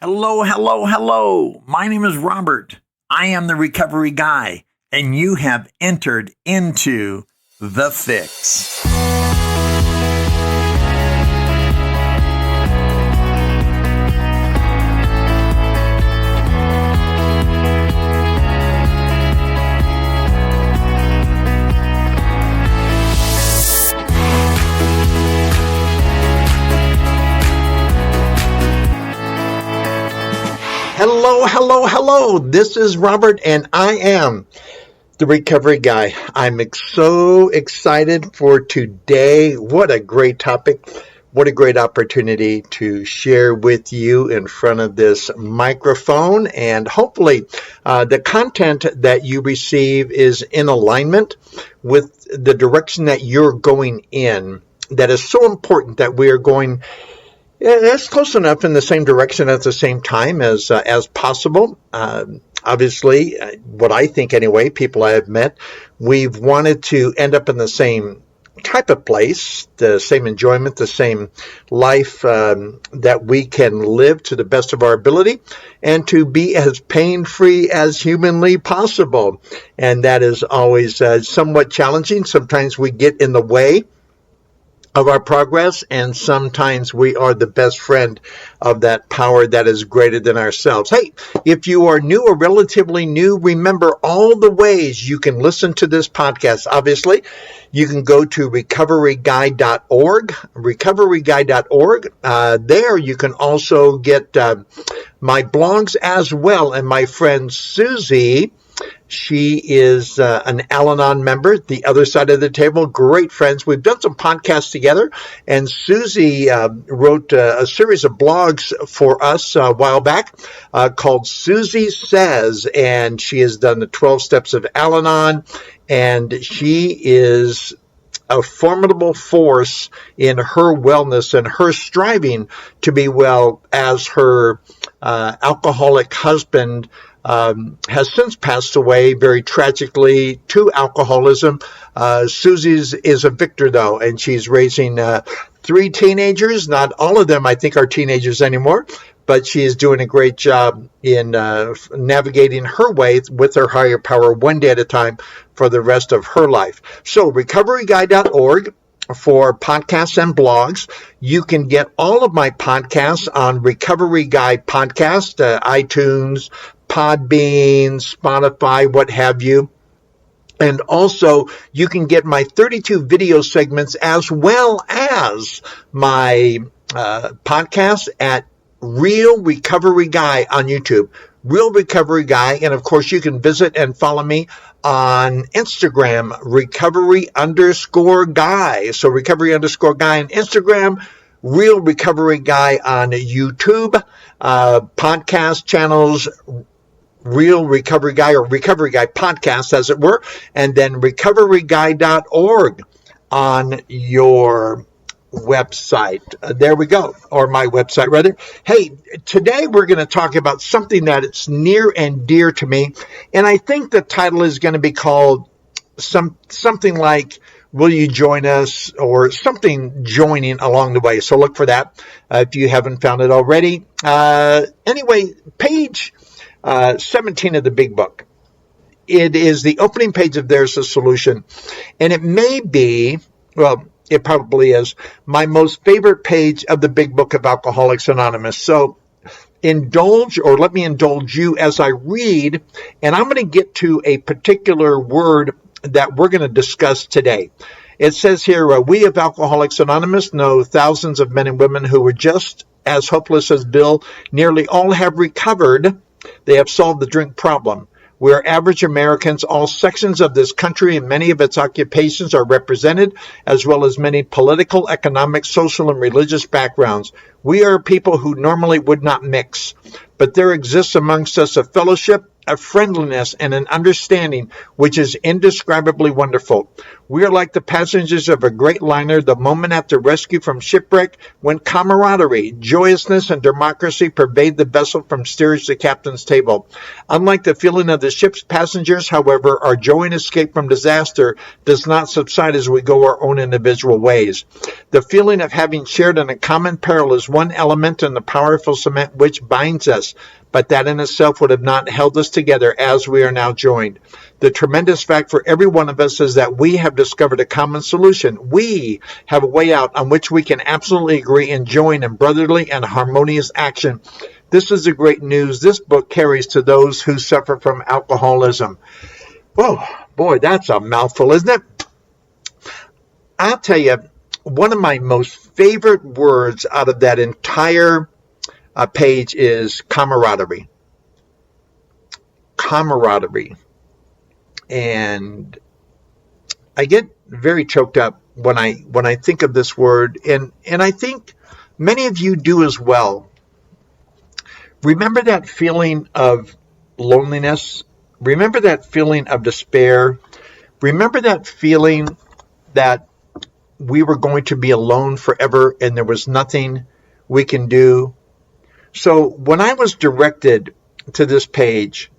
Hello, hello, hello. My name is Robert. I am the recovery guy, and you have entered into The Fix. Hello, hello, hello. This is Robert, and I am the recovery guy. I'm so excited for today. What a great topic. What a great opportunity to share with you in front of this microphone. And hopefully the content that you receive is in alignment with the direction that you're going in. That is so important that we are going that's close enough in the same direction at the same time as possible. Obviously, what I think anyway, people I have met, we've wanted to end up in the same type of place, the same enjoyment, the same life that we can live to the best of our ability and to be as pain-free as humanly possible. And that is always somewhat challenging. Sometimes we get in the way of our progress, and sometimes we are the best friend of that power that is greater than ourselves. Hey, if you are new or relatively new, remember all the ways you can listen to this podcast. Obviously, you can go to recoveryguy.org, recoveryguy.org. There you can also get my blogs as well, and my friend Susie, she is an Al-Anon member, the other side of the table, great friends. We've done some podcasts together, and Susie wrote a series of blogs for us a while back called Susie Says, and she has done the 12 Steps of Al-Anon, and she is a formidable force in her wellness and her striving to be well, as her alcoholic husband has since passed away very tragically to alcoholism. Susie's is a victor, though, and she's raising 3 teenagers. Not all of them, I think, are teenagers anymore, but she is doing a great job in navigating her way with her higher power one day at a time for the rest of her life. So recoveryguy.org for podcasts and blogs. You can get all of my podcasts on Recovery Guy Podcast, iTunes, Podbean, Spotify, what have you. And also, you can get my 32 video segments as well as my podcast at Real Recovery Guy on YouTube. Real Recovery Guy. And of course, you can visit and follow me on Instagram, recovery_guy. So recovery_guy on Instagram, Real Recovery Guy on YouTube, podcast channels, Real Recovery Guy or Recovery Guy Podcast, as it were, and then recoveryguy.org on your website. There we go, or my website, rather. Hey, today we're going to talk about something that is near and dear to me, and I think the title is going to be called something like, will you join us, or something joining along the way. So look for that if you haven't found it already. Anyway, page 17 of the big book. It is the opening page of There's a Solution. And it may be, well, it probably is, my most favorite page of the big book of Alcoholics Anonymous. So let me indulge you as I read, and I'm going to get to a particular word that we're going to discuss today. It says here, we of Alcoholics Anonymous know thousands of men and women who were just as hopeless as Bill. Nearly all have recovered. They have solved the drink problem. We are average Americans. All sections of this country and many of its occupations are represented, as well as many political, economic, social, and religious backgrounds. We are people who normally would not mix, but there exists amongst us a fellowship, a friendliness, and an understanding which is indescribably wonderful. We are like the passengers of a great liner the moment after rescue from shipwreck, when camaraderie, joyousness, and democracy pervade the vessel from steerage to captain's table. Unlike the feeling of the ship's passengers, however, our joy in escape from disaster does not subside as we go our own individual ways. The feeling of having shared in a common peril is one element in the powerful cement which binds us, but that in itself would have not held us together as we are now joined. The tremendous fact for every one of us is that we have discovered a common solution. We have a way out on which we can absolutely agree and join in brotherly and harmonious action. This is the great news this book carries to those who suffer from alcoholism. Whoa, boy, that's a mouthful, isn't it? I'll tell you, one of my most favorite words out of that entire page is camaraderie. Camaraderie. And I get very choked up when I think of this word, and I think many of you do as well. Remember that feeling of loneliness? Remember that feeling of despair? Remember that feeling that we were going to be alone forever and there was nothing we can do? So when I was directed to this page,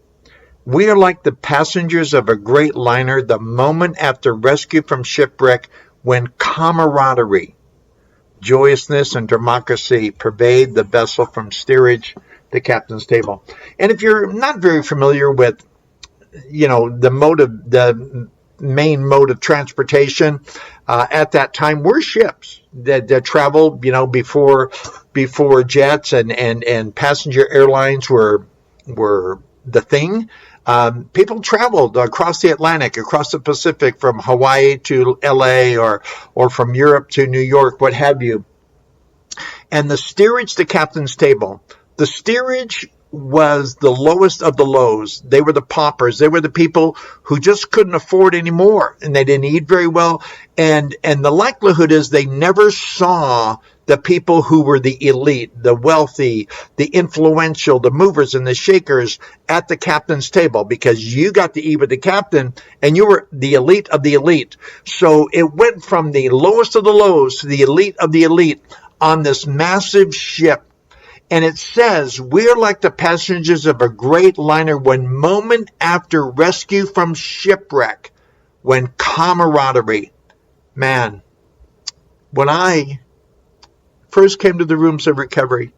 we are like the passengers of a great liner the moment after rescue from shipwreck, when camaraderie, joyousness, and democracy pervade the vessel from steerage to captain's table. And if you're not very familiar with, the main mode of transportation at that time were ships that traveled, before jets and passenger airlines were the thing. People traveled across the Atlantic, across the Pacific, from Hawaii to LA or from Europe to New York, what have you. And the steerage to captain's table, the steerage was the lowest of the lows. They were the paupers. They were the people who just couldn't afford anymore, and they didn't eat very well. And the likelihood is they never saw the people who were the elite, the wealthy, the influential, the movers and the shakers at the captain's table, because you got to eat with the captain and you were the elite of the elite. So it went from the lowest of the lows to the elite of the elite on this massive ship. And it says, we're like the passengers of a great liner when moment after rescue from shipwreck, when camaraderie. Man, when I first came to the rooms of recovery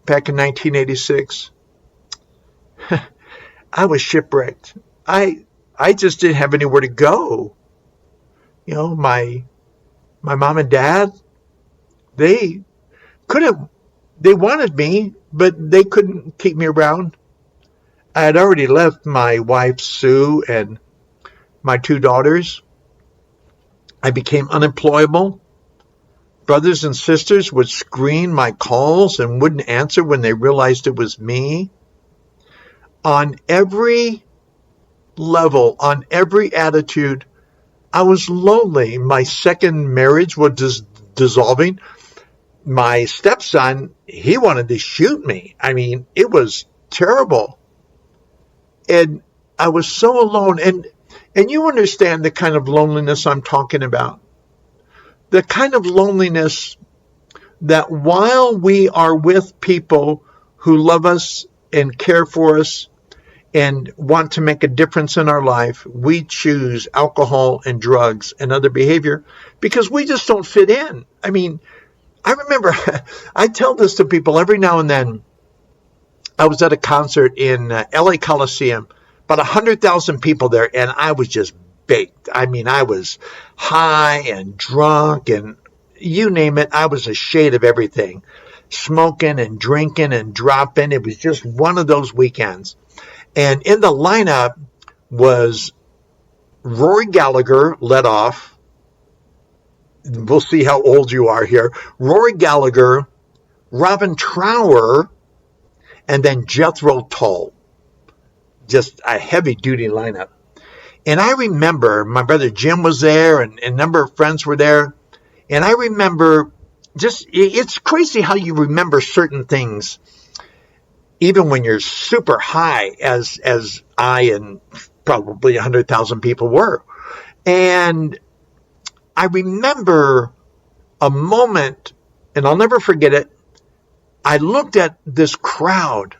back in 1986, I was shipwrecked. I just didn't have anywhere to go. My mom and dad, they wanted me, but they couldn't keep me around. I had already left my wife, Sue, and my 2 daughters. I became unemployable. Brothers and sisters would screen my calls and wouldn't answer when they realized it was me. On every level, on every attitude, I was lonely. My second marriage was dissolving. My stepson, he wanted to shoot me. I mean, it was terrible. And I was so alone. And you understand the kind of loneliness I'm talking about. The kind of loneliness that while we are with people who love us and care for us and want to make a difference in our life, we choose alcohol and drugs and other behavior because we just don't fit in. I mean, I remember, I tell this to people every now and then. I was at a concert in LA Coliseum, about 100,000 people there, and I was just baked. I mean, I was high and drunk and you name it. I was a shade of everything, smoking and drinking and dropping. It was just one of those weekends. And in the lineup was Rory Gallagher, led off. We'll see how old you are here. Rory Gallagher, Robin Trower, and then Jethro Tull. Just a heavy-duty lineup. And I remember my brother Jim was there and a number of friends were there. And I remember it's crazy how you remember certain things. even when you're super high, as I and probably 100,000 people were. And I remember a moment, and I'll never forget it. I looked at this crowd,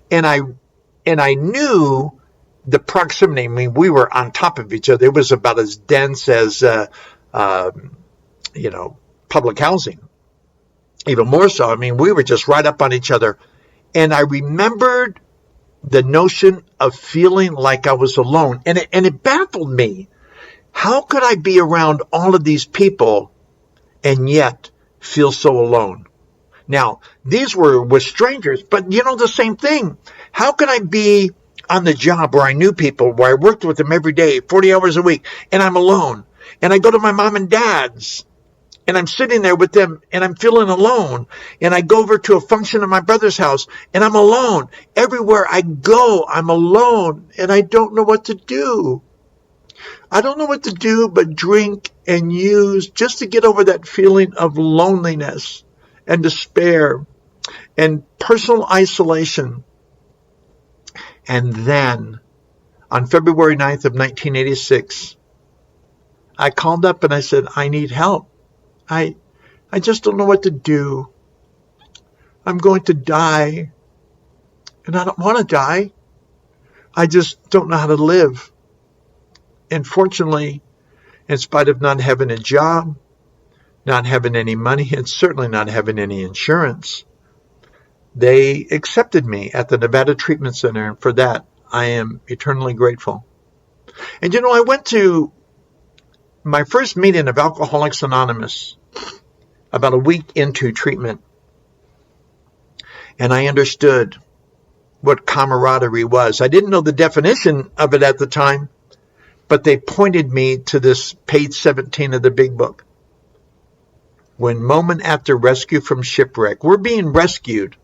and I knew the proximity. I mean, we were on top of each other. It was about as dense as public housing. Even more so. I mean, we were just right up on each other. And I remembered the notion of feeling like I was alone. And it baffled me. How could I be around all of these people and yet feel so alone? Now, these were strangers, but the same thing. How could I be on the job where I knew people, where I worked with them every day, 40 hours a week, and I'm alone? And I go to my mom and dad's, and I'm sitting there with them, and I'm feeling alone. And I go over to a function at my brother's house, and I'm alone. Everywhere I go, I'm alone, and I don't know what to do. I don't know what to do but drink and use just to get over that feeling of loneliness and despair and personal isolation. And then, on February 9th of 1986, I called up and I said, I need help. I just don't know what to do. I'm going to die. And I don't want to die. I just don't know how to live. And fortunately, in spite of not having a job, not having any money, and certainly not having any insurance, they accepted me at the Nevada Treatment Center. And for that, I am eternally grateful. And I went to my first meeting of Alcoholics Anonymous about a week into treatment. And I understood what camaraderie was. I didn't know the definition of it at the time, but they pointed me to this page 17 of the big book. When moment after rescue from shipwreck, we're being rescued.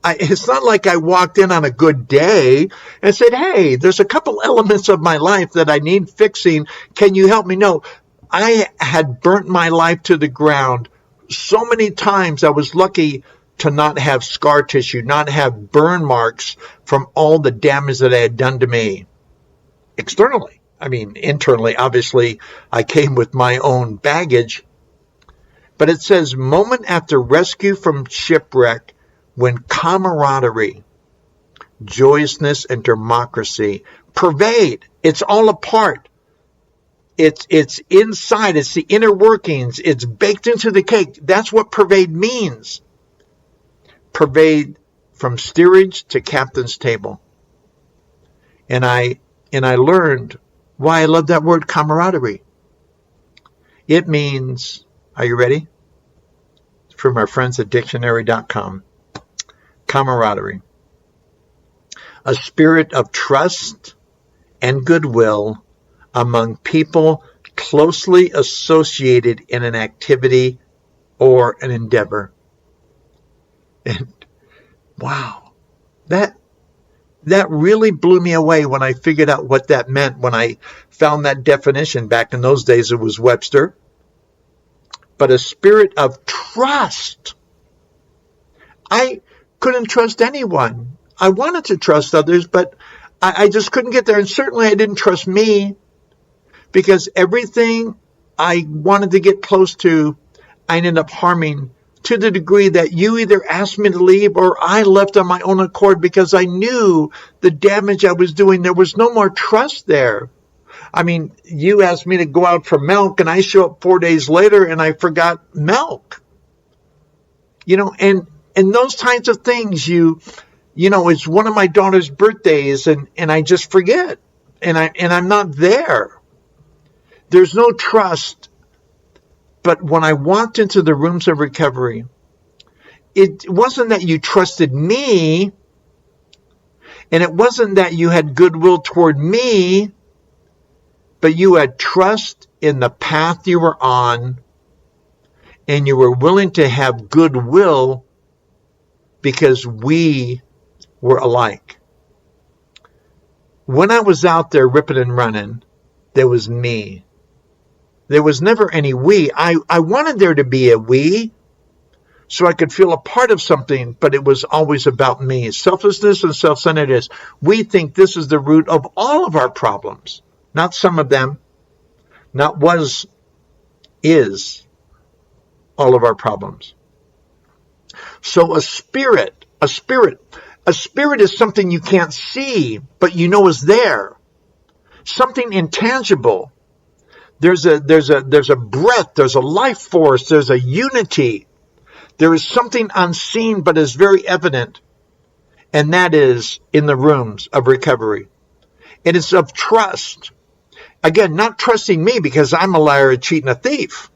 It's not like I walked in on a good day and said, hey, there's a couple elements of my life that I need fixing. Can you help me? No, I had burnt my life to the ground so many times. I was lucky to not have scar tissue, not have burn marks from all the damage that I had done to me externally. I mean, internally, obviously, I came with my own baggage. But it says, moment after rescue from shipwreck, when camaraderie, joyousness, and democracy pervade. It's all a part. It's inside. It's the inner workings. It's baked into the cake. That's what pervade means. Pervade from steerage to captain's table. And I learned why I love that word camaraderie. It means, are you ready? From our friends at dictionary.com. Camaraderie. A spirit of trust and goodwill among people closely associated in an activity or an endeavor. And wow, that really blew me away when I figured out what that meant, when I found that definition. Back in those days, it was Webster. But a spirit of trust. I couldn't trust anyone. I wanted to trust others, but I just couldn't get there. And certainly I didn't trust me, because everything I wanted to get close to, I ended up harming, to the degree that you either asked me to leave or I left on my own accord because I knew the damage I was doing. There was no more trust there. I mean, you asked me to go out for milk and I show up 4 days later and I forgot milk. And those kinds of things, it's one of my daughter's birthdays and I just forget and I'm not there. There's no trust. But when I walked into the rooms of recovery, it wasn't that you trusted me, and it wasn't that you had goodwill toward me, but you had trust in the path you were on, and you were willing to have goodwill because we were alike. When I was out there ripping and running, there was me. There was never any we. I wanted there to be a we, so I could feel a part of something, but it was always about me. Selfishness and self-centeredness. We think this is the root of all of our problems, not some of them, not was, is all of our problems. So a spirit is something you can't see, but you know is there. Something intangible. There's a breath, there's a life force, there's a unity. There is something unseen but is very evident, and that is in the rooms of recovery. It is of trust. Again, not trusting me because I'm a liar, a cheat, and a thief,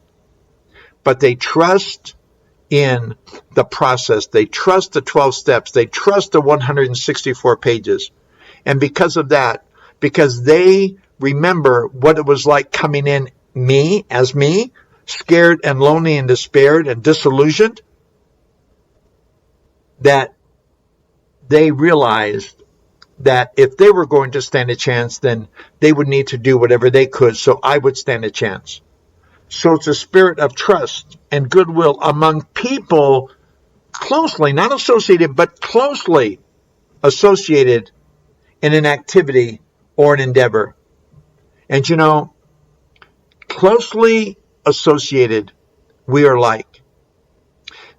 but they trust in the process. They trust the 12 steps. They trust the 164 pages. And because of that, because they remember what it was like coming in me, scared and lonely and despaired and disillusioned, that they realized that if they were going to stand a chance, then they would need to do whatever they could so I would stand a chance. So it's a spirit of trust and goodwill among people closely, not associated, but closely associated in an activity or an endeavor. And you know, closely associated, we are like.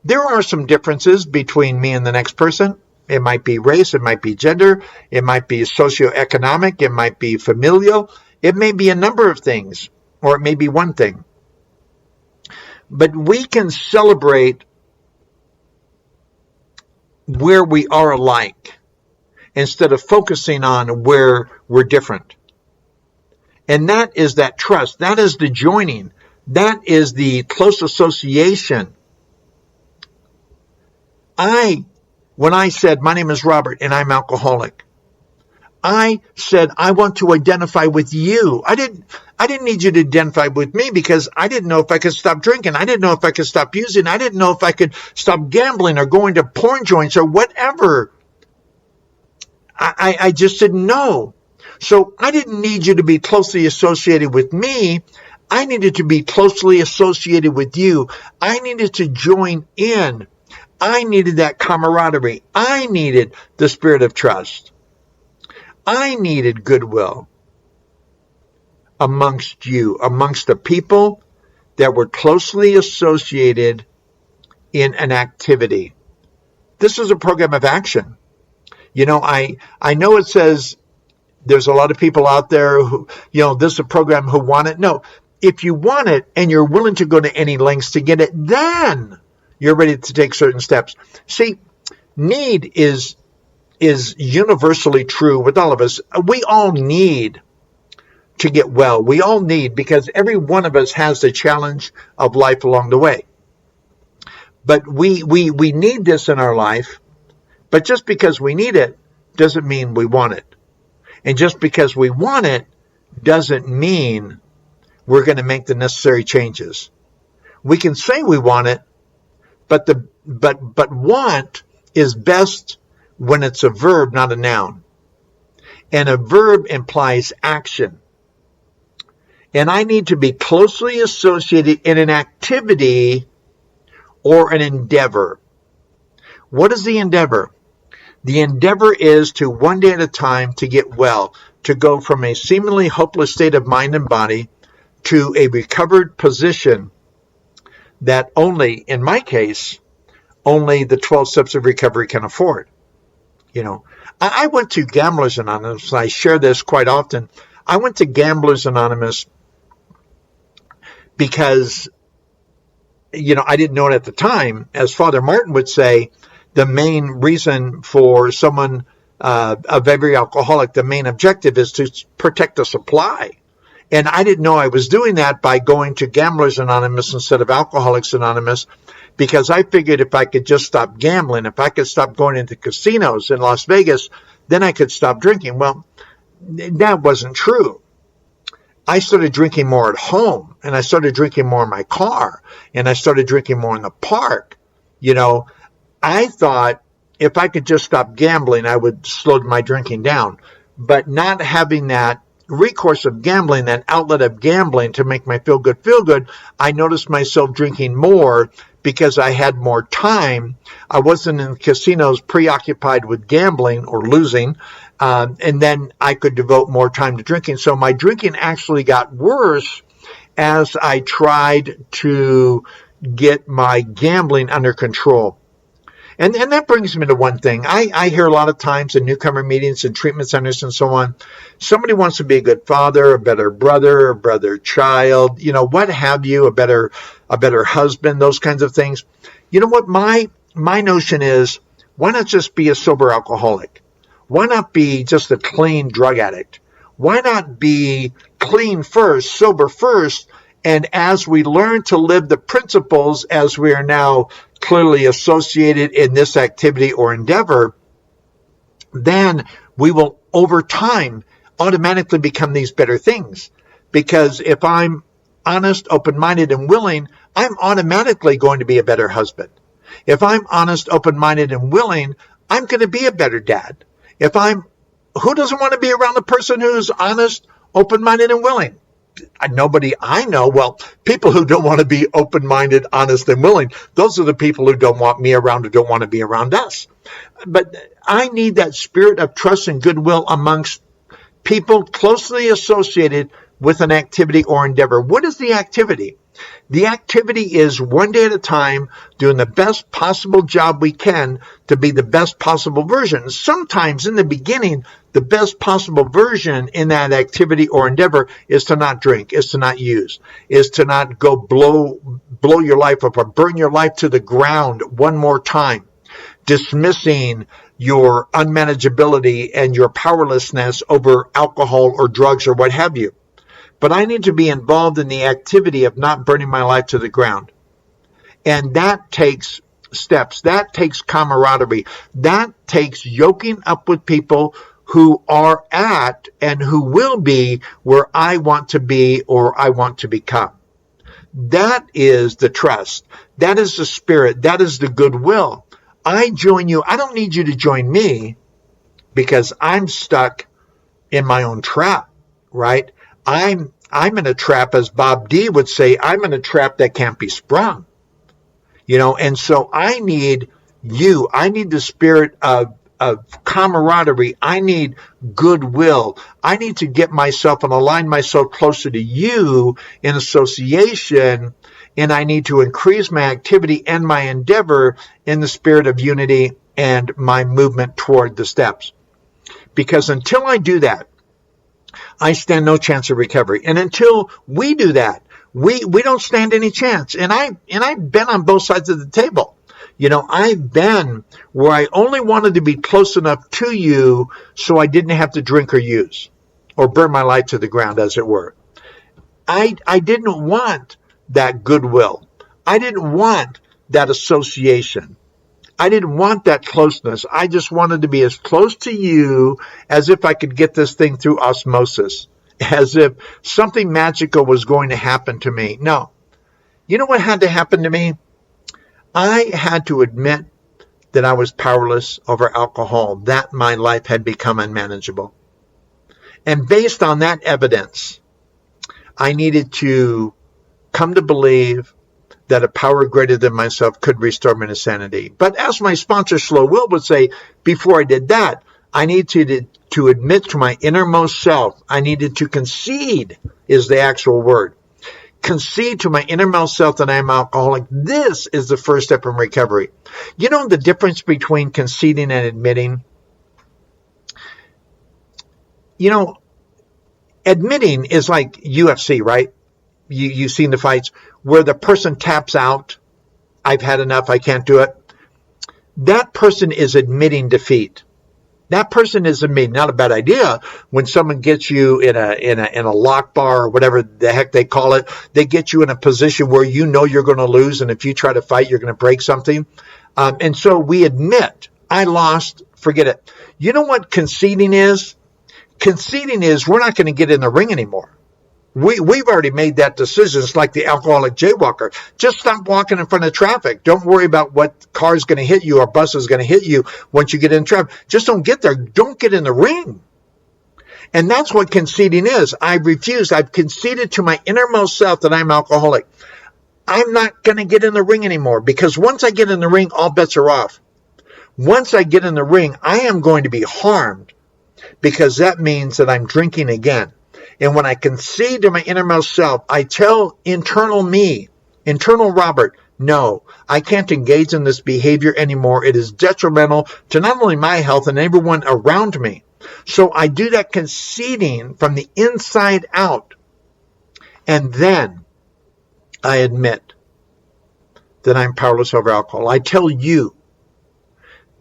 There are some differences between me and the next person. It might be race, it might be gender, it might be socioeconomic, it might be familial, it may be a number of things, or it may be one thing. But we can celebrate where we are alike instead of focusing on where we're different. And that is that trust. That is the joining. That is the close association. When I said, my name is Robert and I'm alcoholic, I said, I want to identify with you. I didn't need you to identify with me because I didn't know if I could stop drinking. I didn't know if I could stop using. I didn't know if I could stop gambling or going to porn joints or whatever. I just didn't know. So I didn't need you to be closely associated with me. I needed to be closely associated with you. I needed to join in. I needed that camaraderie. I needed the spirit of trust. I needed goodwill amongst you, amongst the people that were closely associated in an activity. This is a program of action. You know, I know it says there's a lot of people out there who, this is a program who want it. No, if you want it and you're willing to go to any lengths to get it, then you're ready to take certain steps. See, need is universally true with all of us. We all need to get well. We all need, because every one of us has the challenge of life along the way. But we need this in our life. But just because we need it doesn't mean we want it. And just because we want it doesn't mean we're going to make the necessary changes. We can say we want it, but want is best when it's a verb, not a noun. And a verb implies action. And I need to be closely associated in an activity or an endeavor. What is the endeavor? The endeavor is to one day at a time to get well, to go from a seemingly hopeless state of mind and body to a recovered position that only, in my case, only the 12 steps of recovery can afford. I went to Gamblers Anonymous. I share this quite often. I went to Gamblers Anonymous because, I didn't know it at the time. As Father Martin would say, the main reason for someone of every alcoholic, the main objective is to protect the supply. And I didn't know I was doing that by going to Gamblers Anonymous instead of Alcoholics Anonymous, because I figured if I could just stop gambling, if I could stop going into casinos in Las Vegas, then I could stop drinking. Well, that wasn't true. I started drinking more at home, and I started drinking more in my car, and I started drinking more in the park. I thought if I could just stop gambling, I would slow my drinking down. But not having that recourse of gambling, that outlet of gambling to make my feel good, I noticed myself drinking more because I had more time. I wasn't in casinos preoccupied with gambling or losing, and then I could devote more time to drinking. So my drinking actually got worse as I tried to get my gambling under control. And that brings me to one thing. I hear a lot of times in newcomer meetings and treatment centers and so on, somebody wants to be a good father, a better brother, a better child, what have you, a better husband, those kinds of things. You know what? My notion is, why not just be a sober alcoholic? Why not be just a clean drug addict? Why not be clean first, sober first, and as we learn to live the principles as we are now clearly associated in this activity or endeavor, then we will over time automatically become these better things. Because if I'm honest, open-minded, and willing, I'm automatically going to be a better husband. If I'm honest, open-minded, and willing, I'm going to be a better dad. Who doesn't want to be around a person who's honest, open-minded, and willing? Nobody I know. Well, people who don't want to be open-minded, honest, and willing, those are the people who don't want me around or don't want to be around us. But I need that spirit of trust and goodwill amongst people closely associated with an activity or endeavor. What is the activity? The activity is one day at a time, doing the best possible job we can to be the best possible version. Sometimes in the beginning, the best possible version in that activity or endeavor is to not drink, is to not use, is to not go blow your life up or burn your life to the ground one more time, dismissing your unmanageability and your powerlessness over alcohol or drugs or what have you. But I need to be involved in the activity of not burning my life to the ground. And that takes steps. That takes camaraderie. That takes yoking up with people who are at and who will be where I want to be or I want to become. That is the trust. That is the spirit. That is the goodwill. I join you. I don't need you to join me because I'm stuck in my own trap, right? I'm in a trap, as Bob D would say, I'm in a trap that can't be sprung. And so I need you. I need the spirit of camaraderie. I need goodwill. I need to get myself and align myself closer to you in association, and I need to increase my activity and my endeavor in the spirit of unity and my movement toward the steps. Because until I do that, I stand no chance of recovery. And until we do that, we don't stand any chance. And I've been on both sides of the table. I've been where I only wanted to be close enough to you so I didn't have to drink or use or burn my life to the ground, as it were. I didn't want that goodwill. I didn't want that association. I didn't want that closeness. I just wanted to be as close to you as if I could get this thing through osmosis, as if something magical was going to happen to me. No. You know what had to happen to me? I had to admit that I was powerless over alcohol, that my life had become unmanageable. And based on that evidence, I needed to come to believe that a power greater than myself could restore me to sanity. But as my sponsor, Slow Will, would say, before I did that, I needed to admit to my innermost self, I needed to concede, is the actual word. Concede to my innermost self that I am alcoholic. This is the first step in recovery. You know the difference between conceding and admitting? Admitting is like UFC, right? You've seen the fights where the person taps out. I've had enough. I can't do it. That person is admitting defeat. That person is admitting, not a bad idea. When someone gets you in a lock bar or whatever the heck they call it, they get you in a position where you know you're going to lose, and if you try to fight, you're going to break something. And so we admit, I lost, forget it. You know what conceding is? Conceding is we're not going to get in the ring anymore. We've already made that decision. It's like the alcoholic jaywalker. Just stop walking in front of traffic. Don't worry about what car is going to hit you or bus is going to hit you once you get in traffic. Just don't get there. Don't get in the ring. And that's what conceding is. I've refused. I've conceded to my innermost self that I'm alcoholic. I'm not going to get in the ring anymore, because once I get in the ring, all bets are off. Once I get in the ring, I am going to be harmed, because that means that I'm drinking again. And when I concede to my innermost self, I tell internal me, internal Robert, no, I can't engage in this behavior anymore. It is detrimental to not only my health and everyone around me. So I do that conceding from the inside out. And then I admit that I'm powerless over alcohol. I tell you,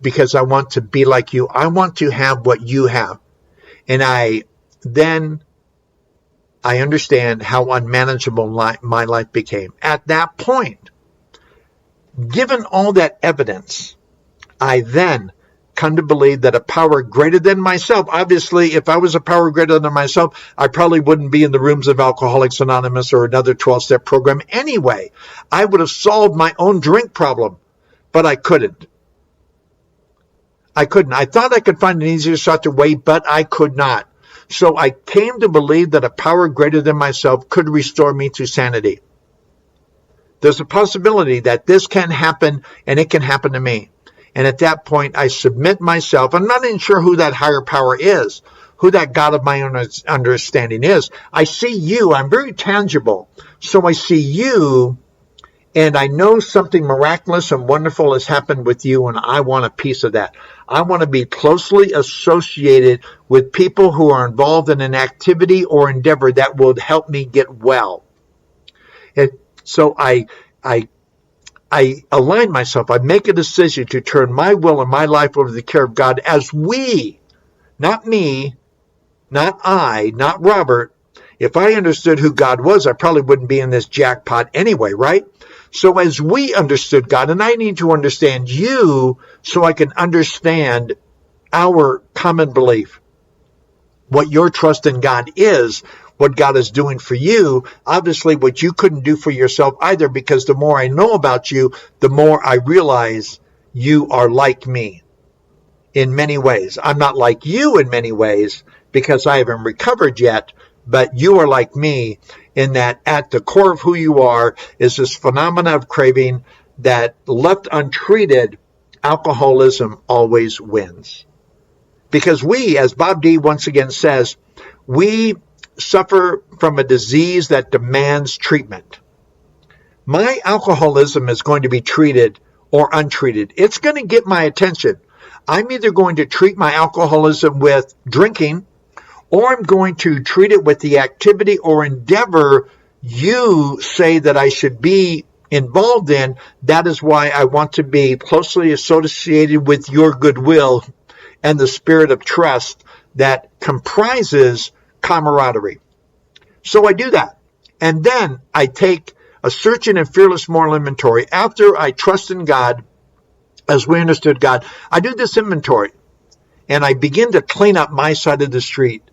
because I want to be like you. I want to have what you have. And I understand how unmanageable my life became. At that point, given all that evidence, I then come to believe that a power greater than myself, obviously, if I was a power greater than myself, I probably wouldn't be in the rooms of Alcoholics Anonymous or another 12-step program anyway. I would have solved my own drink problem, but I couldn't. I thought I could find an easier shot to way, but I could not. So I came to believe that a power greater than myself could restore me to sanity. There's a possibility that this can happen, and it can happen to me. And at that point, I submit myself. I'm not even sure who that higher power is, who that God of my own understanding is. I see you. I'm very tangible. So I see you, and I know something miraculous and wonderful has happened with you, and I want a piece of that. I want to be closely associated with people who are involved in an activity or endeavor that will help me get well. And so I align myself. I make a decision to turn my will and my life over to the care of God as we, not me, not I, not Robert. If I understood who God was, I probably wouldn't be in this jackpot anyway, right? So as we understood God, and I need to understand you so I can understand our common belief, what your trust in God is, what God is doing for you, obviously what you couldn't do for yourself either, because the more I know about you, the more I realize you are like me in many ways. I'm not like you in many ways because I haven't recovered yet, but you are like me in that at the core of who you are is this phenomena of craving that, left untreated, alcoholism always wins. Because we, as Bob D once again says, we suffer from a disease that demands treatment. My alcoholism is going to be treated or untreated. It's going to get my attention. I'm either going to treat my alcoholism with drinking, or I'm going to treat it with the activity or endeavor you say that I should be involved in. That is why I want to be closely associated with your goodwill and the spirit of trust that comprises camaraderie. So I do that. And then I take a searching and fearless moral inventory. After I trust in God, as we understood God, I do this inventory. And I begin to clean up my side of the street.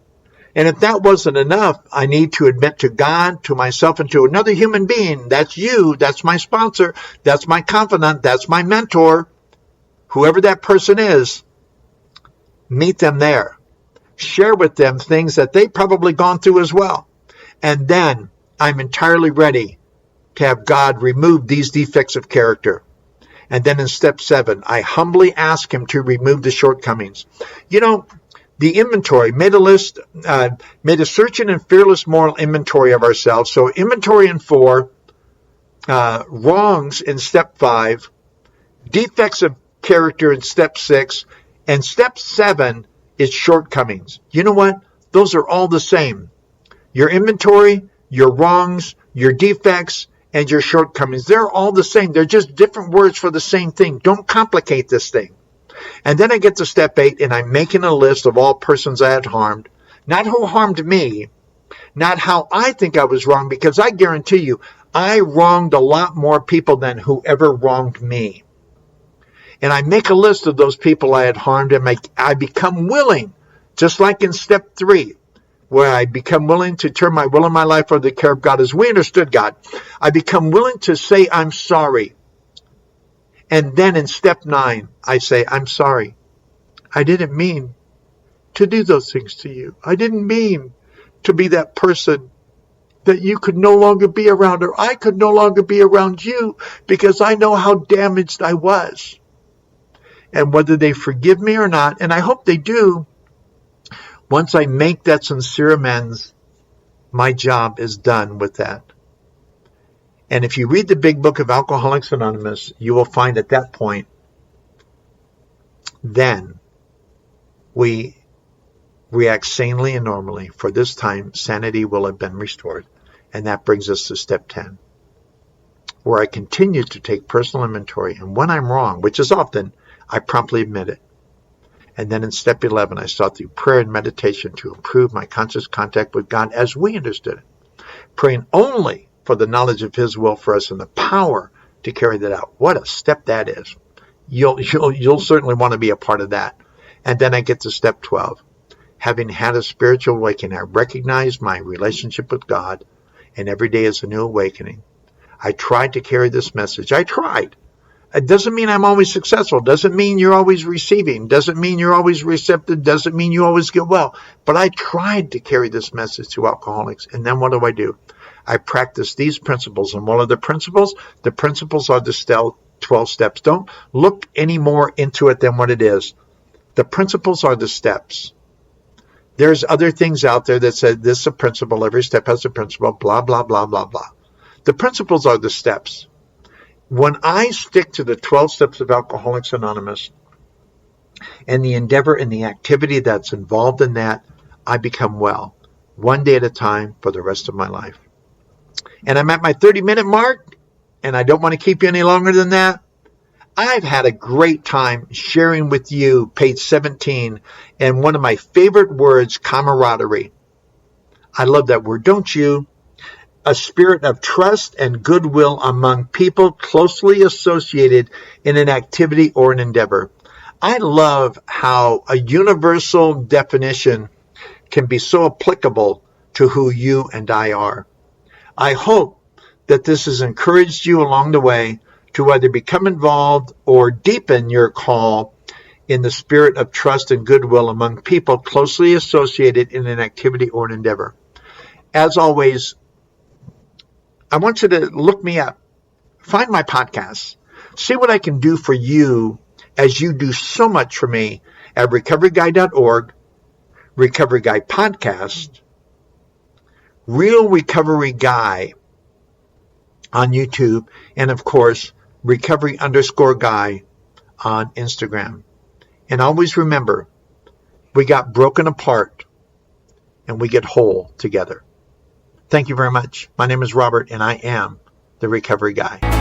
And if that wasn't enough, I need to admit to God, to myself, and to another human being, that's you, that's my sponsor, that's my confidant, that's my mentor, whoever that person is, meet them there. Share with them things that they've probably gone through as well. And then I'm entirely ready to have God remove these defects of character. And then in step 7, I humbly ask him to remove the shortcomings. You know, the inventory, made a list, made a searching and fearless moral inventory of ourselves. So inventory in 4, wrongs in step 5, defects of character in step 6, and step 7 is shortcomings. You know what? Those are all the same. Your inventory, your wrongs, your defects, and your shortcomings, they're all the same. They're just different words for the same thing. Don't complicate this thing. And then I get to step 8, and I'm making a list of all persons I had harmed. Not who harmed me, not how I think I was wrong, because I guarantee you, I wronged a lot more people than whoever wronged me. And I make a list of those people I had harmed, and I become willing, just like in step 3, where I become willing to turn my will and my life over to the care of God as we understood God. I become willing to say I'm sorry. And then in step 9, I say, I'm sorry. I didn't mean to do those things to you. I didn't mean to be that person that you could no longer be around, or I could no longer be around you, because I know how damaged I was. And whether they forgive me or not, and I hope they do, once I make that sincere amends, my job is done with that. And if you read the big book of Alcoholics Anonymous, you will find at that point, then we react sanely and normally. For this time, sanity will have been restored. And that brings us to step 10, where I continue to take personal inventory. And when I'm wrong, which is often, I promptly admit it. And then in step 11, I sought through prayer and meditation to improve my conscious contact with God as we understood it, praying only for the knowledge of His will for us and the power to carry that out. What a step that is. You'll certainly want to be a part of that. And then I get to step 12. Having had a spiritual awakening, I recognize my relationship with God, and every day is a new awakening. I tried to carry this message. I tried. It doesn't mean I'm always successful. Doesn't mean you're always receiving. Doesn't mean you're always receptive. Doesn't mean you always get well. But I tried to carry this message to alcoholics. And then what do? I practice these principles. And what are the principles? The principles are the 12 steps. Don't look any more into it than what it is. The principles are the steps. There's other things out there that say this is a principle. Every step has a principle. Blah, blah, blah, blah, blah. The principles are the steps. When I stick to the 12 steps of Alcoholics Anonymous and the endeavor and the activity that's involved in that, I become well, one day at a time for the rest of my life. And I'm at my 30-minute mark, and I don't want to keep you any longer than that. I've had a great time sharing with you page 17 and one of my favorite words, camaraderie. I love that word, don't you? A spirit of trust and goodwill among people closely associated in an activity or an endeavor. I love how a universal definition can be so applicable to who you and I are. I hope that this has encouraged you along the way to either become involved or deepen your call in the spirit of trust and goodwill among people closely associated in an activity or an endeavor. As always, I want you to look me up, find my podcasts, see what I can do for you as you do so much for me at recoveryguy.org, Recovery Guy Podcast, Real Recovery Guy on YouTube, and of course, recovery_guy on Instagram. And always remember, we got broken apart and we get whole together. Thank you very much. My name is Robert, and I am the Recovery Guy.